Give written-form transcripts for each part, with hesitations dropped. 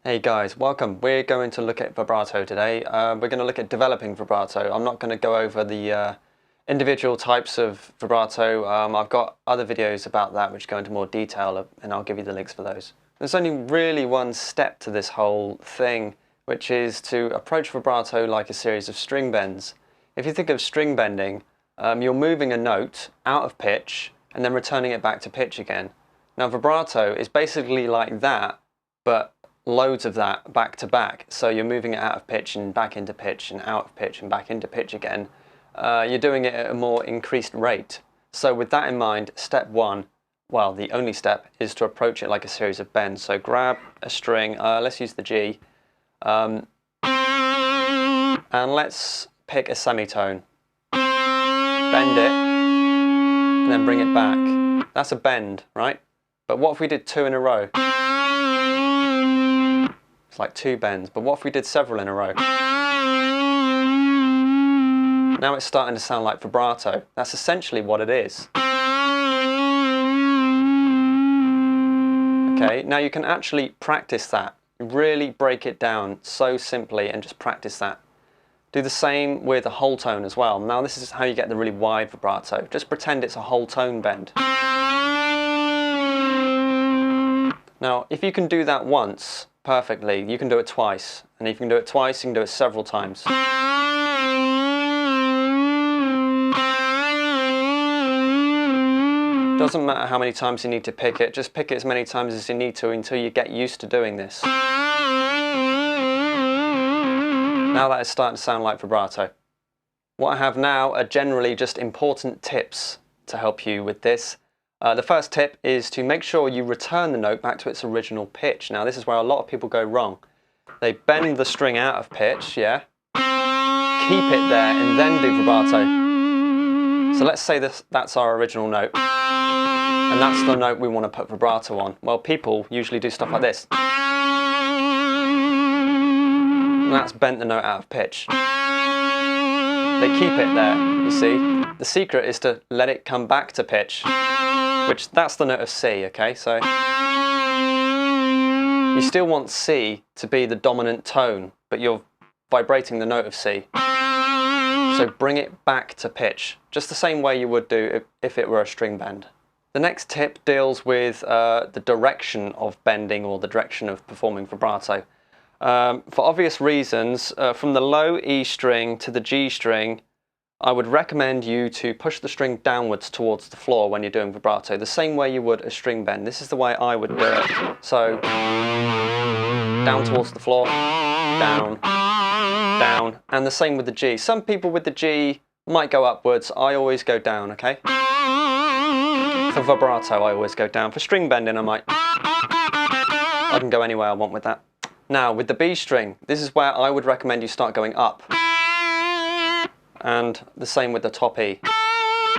Hey guys, welcome. We're going to look at vibrato today. We're going to look at developing vibrato. I'm not going to go over the individual types of vibrato. I've got other videos about that which go into more detail, and I'll give you the links for those. There's only really one step to this whole thing, which is to approach vibrato like a series of string bends. If you think of string bending, you're moving a note out of pitch and then returning it back to pitch again. Now vibrato is basically like that, but loads of that back to back. So you're moving it out of pitch and back into pitch and out of pitch and back into pitch again. You're doing it at a more increased rate. So with that in mind, step one, well, the only step, is to approach it like a series of bends. So grab a string, let's use the G, and let's pick a semitone. Bend it, and then bring it back. That's a bend, right? But what if we did two in a row? It's like two bends, but what if we did several in a row? Now it's starting to sound like vibrato. That's essentially what it is. Okay, now you can actually practice that. Really break it down so simply and just practice that. Do the same with a whole tone as well. Now this is how you get the really wide vibrato. Just pretend it's a whole tone bend. Now if you can do that once perfectly, you can do it twice, and if you can do it twice, you can do it several times. Doesn't matter how many times you need to pick it, just pick it as many times as you need to until you get used to doing this. Now that is starting to sound like vibrato. What I have now are generally just important tips to help you with this. The first tip is to make sure you return the note back to its original pitch. Now this is where a lot of people go wrong. They bend the string out of pitch, yeah? Keep it there and then do vibrato. So let's say that's our original note. And that's the note we want to put vibrato on. Well, people usually do stuff like this. And that's bent the note out of pitch. They keep it there, you see? The secret is to let it come back to pitch. Which, that's the note of C, okay? So you still want C to be the dominant tone, but you're vibrating the note of C. So bring it back to pitch, just the same way you would do if it were a string bend. The next tip deals with the direction of bending, or the direction of performing vibrato. For obvious reasons, from the low E string to the G string, I would recommend you to push the string downwards towards the floor when you're doing vibrato, the same way you would a string bend. This is the way I would do it. So, down towards the floor, down, down, and the same with the G. Some people with the G might go upwards, I always go down, okay? For vibrato, I always go down. For string bending, I can go anywhere I want with that. Now, with the B string, this is where I would recommend you start going up. And the same with the top E.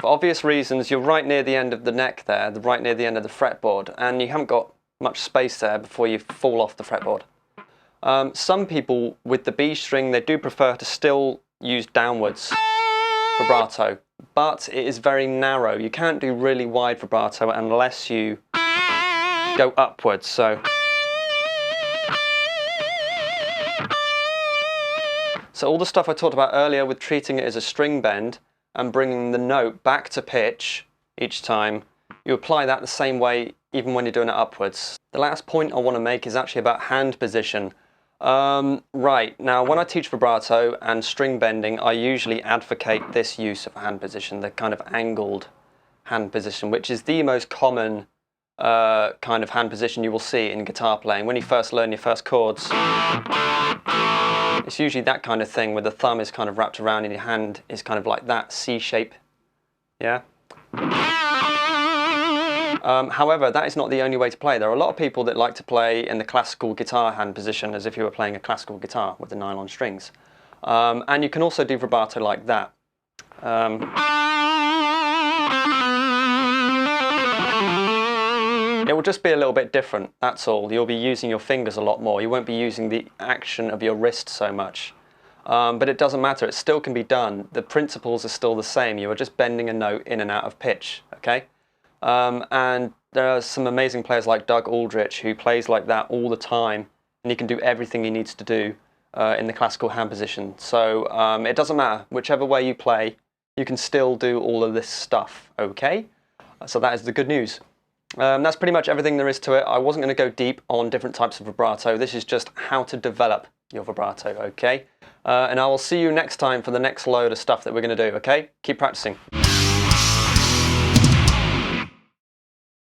For obvious reasons, you're right near the end of the neck there, right near the end of the fretboard, and you haven't got much space there before you fall off the fretboard. Some people with the B string, they do prefer to still use downwards vibrato, but it is very narrow. You can't do really wide vibrato unless you go upwards. So all the stuff I talked about earlier with treating it as a string bend and bringing the note back to pitch each time, you apply that the same way even when you're doing it upwards. The last point I want to make is actually about hand position. Right, now when I teach vibrato and string bending, I usually advocate this use of hand position, the kind of angled hand position, which is the most common kind of hand position you will see in guitar playing. When you first learn your first chords, it's usually that kind of thing where the thumb is kind of wrapped around and your hand is kind of like that C shape, yeah? However, that is not the only way to play. There are a lot of people that like to play in the classical guitar hand position as if you were playing a classical guitar with the nylon strings. And you can also do vibrato like that. It will just be a little bit different, that's all. You'll be using your fingers a lot more. You won't be using the action of your wrist so much. But it doesn't matter, it still can be done. The principles are still the same. You are just bending a note in and out of pitch, okay? And there are some amazing players like Doug Aldrich who plays like that all the time. and he can do everything he needs to do in the classical hand position. So it doesn't matter, whichever way you play, you can still do all of this stuff, okay? So that is the good news. That's pretty much everything there is to it. I wasn't going to go deep on different types of vibrato. This is just how to develop your vibrato, okay? And I will see you next time for the next load of stuff that we're going to do, okay? Keep practicing.